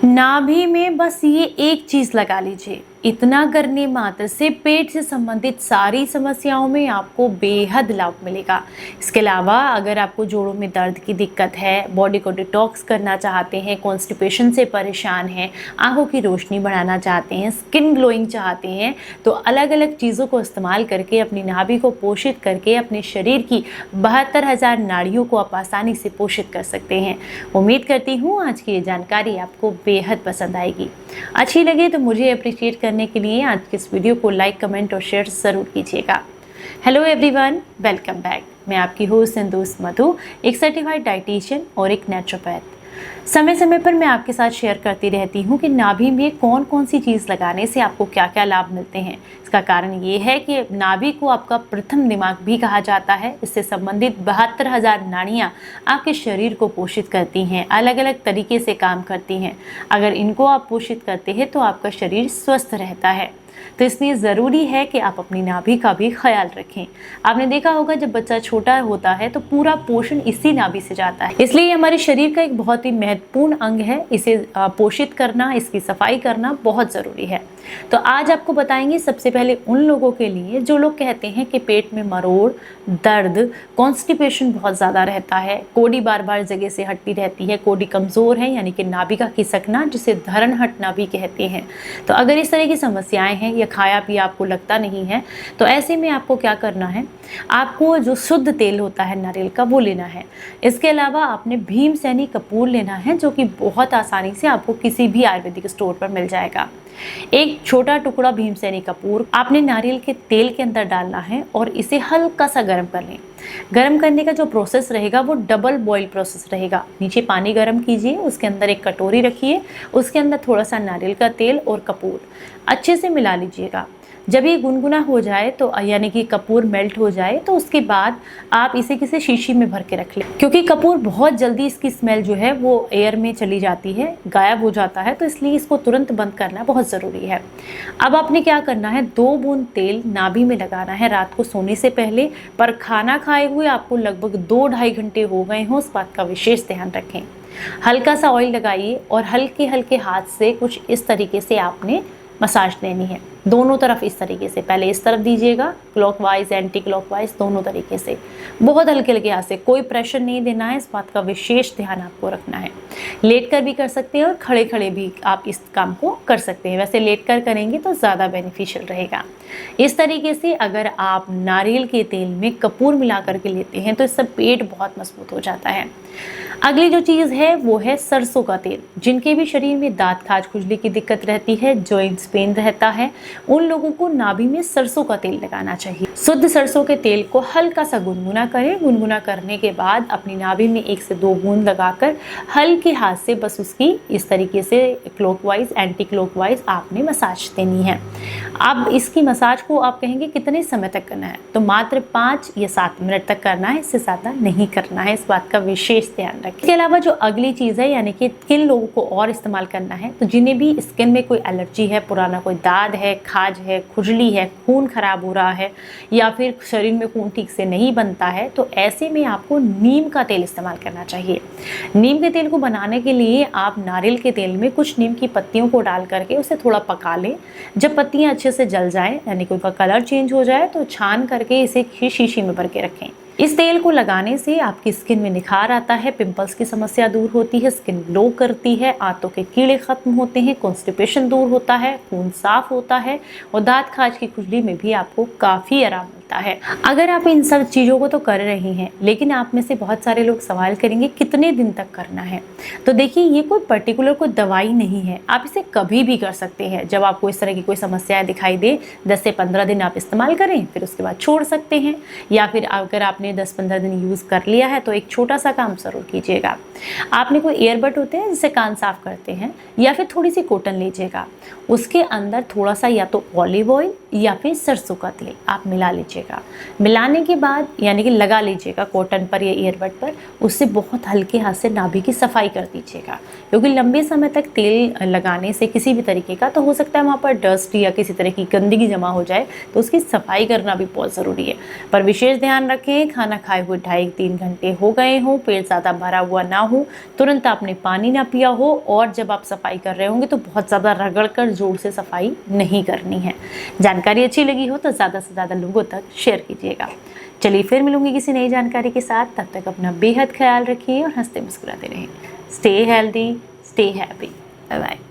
नाभि में बस ये एक चीज लगा लीजिए, इतना करने मात्र से पेट से संबंधित सारी समस्याओं में आपको बेहद लाभ मिलेगा। इसके अलावा अगर आपको जोड़ों में दर्द की दिक्कत है, बॉडी को डिटॉक्स करना चाहते हैं, कॉन्स्टिपेशन से परेशान हैं, आंखों की रोशनी बढ़ाना चाहते हैं, स्किन ग्लोइंग चाहते हैं, तो अलग अलग चीज़ों को इस्तेमाल करके अपनी नाभि को पोषित करके अपने शरीर की 72,000 नाड़ियों को आप आसानी से पोषित कर सकते हैं। उम्मीद करती हूँ आज की ये जानकारी आपको बेहद पसंद आएगी। अच्छी लगे तो मुझे अप्रिशिएट करने के लिए आज के इस वीडियो को लाइक, कमेंट और शेयर ज़रूर कीजिएगा। Hello everyone, welcome back. मैं आपकी होस्ट एंड दोस्त मधु, एक सर्टिफाइड डाइटिशियन और एक नेचुरोपैथ। समय समय पर मैं आपके साथ शेयर करती रहती हूँ कि नाभि में कौन कौन सी चीज़ लगाने से आपको क्या क्या लाभ मिलते हैं। इसका कारण ये है कि नाभि को आपका प्रथम दिमाग भी कहा जाता है। इससे संबंधित 72,000 नाड़ियाँ आपके शरीर को पोषित करती हैं, अलग अलग तरीके से काम करती हैं। अगर इनको आप पोषित करते हैं तो आपका शरीर स्वस्थ रहता है। तो इसलिए ज़रूरी है कि आप अपनी नाभि का भी ख्याल रखें। आपने देखा होगा जब बच्चा छोटा होता है तो पूरा पोषण इसी नाभि से जाता है, इसलिए हमारे शरीर का एक बहुत ही महत्वपूर्ण अंग है। इसे पोषित करना, इसकी सफाई करना बहुत ज़रूरी है। तो आज आपको बताएंगे सबसे पहले उन लोगों के लिए जो लोग कहते हैं कि पेट में मरोड़, दर्द, कॉन्स्टिपेशन बहुत ज़्यादा रहता है, कोड़ी बार बार जगह से हटती रहती है, कोड़ी कमज़ोर है यानी कि नाभि का खिसकना, जिसे धरण हटना भी कहते हैं। तो अगर इस तरह की समस्याएं हैं या खाया पिया आपको लगता नहीं है, तो ऐसे में आपको क्या करना है, आपको जो शुद्ध तेल होता है नारियल का वो लेना है। इसके अलावा आपने भीमसेनी कपूर लेना है, जो कि बहुत आसानी से आपको किसी भी आयुर्वेदिक स्टोर पर मिल जाएगा। एक छोटा टुकड़ा भीमसेनी कपूर आपने नारियल के तेल के अंदर डालना है और इसे हल्का सा गर्म कर लें। गर्म करने का जो प्रोसेस रहेगा वो डबल बॉईल प्रोसेस रहेगा। नीचे पानी गर्म कीजिए, उसके अंदर एक कटोरी रखिए, उसके अंदर थोड़ा सा नारियल का तेल और कपूर अच्छे से मिला लीजिएगा। जब ये गुनगुना हो जाए तो यानी कि कपूर मेल्ट हो जाए, तो उसके बाद आप इसे किसी शीशी में भर के रख लें, क्योंकि कपूर बहुत जल्दी इसकी स्मेल जो है वो एयर में चली जाती है, गायब हो जाता है, तो इसलिए इसको तुरंत बंद करना बहुत ज़रूरी है। अब आपने क्या करना है, 2 बूंद तेल नाभि में लगाना है रात को सोने से पहले, पर खाना खाए हुए आपको लगभग 2-2.5 घंटे हो गए हों, इस बात का विशेष ध्यान रखें। हल्का सा ऑयल लगाइए और हल्के हल्के हाथ से कुछ इस तरीके से आपने मसाज देनी है, दोनों तरफ इस तरीके से। पहले इस तरफ दीजिएगा, क्लॉकवाइज एंटी क्लॉकवाइज, दोनों तरीके से, बहुत हल्के हल्के हाथ से, कोई प्रेशर नहीं देना है, इस बात का विशेष ध्यान आपको रखना है। लेट कर भी कर सकते हैं और खड़े खड़े भी आप इस काम को कर सकते हैं। वैसे लेट कर करेंगे तो ज़्यादा बेनिफिशियल रहेगा। इस तरीके से अगर आप नारियल के तेल में कपूर मिला करके लेते हैं तो इससे पेट बहुत मजबूत हो जाता है। अगली जो चीज़ है वो है सरसों का तेल। जिनके भी शरीर में दांत, खाज, खुजली की दिक्कत रहती है, जॉइंट्स पेन रहता है, उन लोगों को नाभि में सरसों का तेल लगाना चाहिए। शुद्ध सरसों के तेल को हल्का सा गुनगुना करें। गुनगुना करने के बाद अपनी नाभि में 1 से 2 बूंद लगाकर हल्के हाथ से बस उसकी इस तरीके से क्लॉकवाइज एंटी क्लॉकवाइज आपने मसाज देनी है। अब इसकी मसाज को आप कहेंगे कितने समय तक करना है, तो मात्र 5 या 7 मिनट तक करना है, इससे ज़्यादा नहीं करना है, इस बात का विशेष ध्यान रखें। इसके अलावा जो अगली चीज़ है, यानी कि किन लोगों को और इस्तेमाल करना है, तो जिन्हें भी स्किन में कोई एलर्जी है, पुराना कोई दाग है, खाज है, खुजली है, खून खराब हो रहा है या फिर शरीर में खून ठीक से नहीं बनता है, तो ऐसे में आपको नीम का तेल इस्तेमाल करना चाहिए। नीम के तेल को बनाने के लिए आप नारियल के तेल में कुछ नीम की पत्तियों को डाल करके उसे थोड़ा पका लें। जब पत्तियां अच्छे से जल जाएं, यानी कि उनका कलर चेंज हो जाए, तो छान करके इसे शीशी में भर के रखें। इस तेल को लगाने से आपकी स्किन में निखार आता है, पिंपल्स की समस्या दूर होती है, स्किन ग्लो करती है, आंतों के कीड़े खत्म होते हैं, कॉन्स्टिपेशन दूर होता है, खून साफ होता है और दांत खाज की खुजली में भी आपको काफ़ी आराम मिलता है। अगर आप इन सब चीज़ों को तो कर रही हैं, लेकिन आप में से बहुत सारे लोग सवाल करेंगे कितने दिन तक करना है। तो देखिए, ये कोई पर्टिकुलर कोई दवाई नहीं है, आप इसे कभी भी कर सकते हैं। जब आपको इस तरह की कोई समस्याएं दिखाई दे, 10 से 15 दिन आप इस्तेमाल करें, फिर उसके बाद छोड़ सकते हैं। या फिर अगर आपने 10-15 दिन यूज़ कर लिया है तो एक छोटा सा काम ज़रूर कीजिएगा। आपने कोई ईयरबड होते हैं जिससे कान साफ करते हैं, या फिर थोड़ी सी कॉटन लीजिएगा, उसके अंदर थोड़ा सा या तो ऑलिव ऑयल या फिर सरसों का तेल आप मिला लीजिएगा। लीजिएगा। मिलाने के बाद यानी कि लगा लीजिएगा कॉटन पर या ईयरबड पर, उससे बहुत हल्के हाथ से नाभि की सफाई कर दीजिएगा, क्योंकि लंबे समय तक तेल लगाने से किसी भी तरीके का तो हो सकता है वहाँ पर डस्ट या किसी तरह की गंदगी जमा हो जाए, तो उसकी सफाई करना भी बहुत ज़रूरी है। पर विशेष ध्यान रखें, खाना खाए हुए 2.5-3 घंटे हो गए हों, पेट ज़्यादा भरा हुआ ना हो, तुरंत आपने पानी ना पिया हो, और जब आप सफाई कर रहे होंगे तो बहुत ज़्यादा रगड़ कर जोर से सफाई नहीं करनी है। जानकारी अच्छी लगी हो तो ज़्यादा से ज़्यादा लोगों तक शेयर कीजिएगा। चलिए फिर मिलूंगी किसी नई जानकारी के साथ, तब तक अपना बेहद ख्याल रखिए और हंसते मुस्कुराते रहें। Stay healthy, stay happy, bye bye.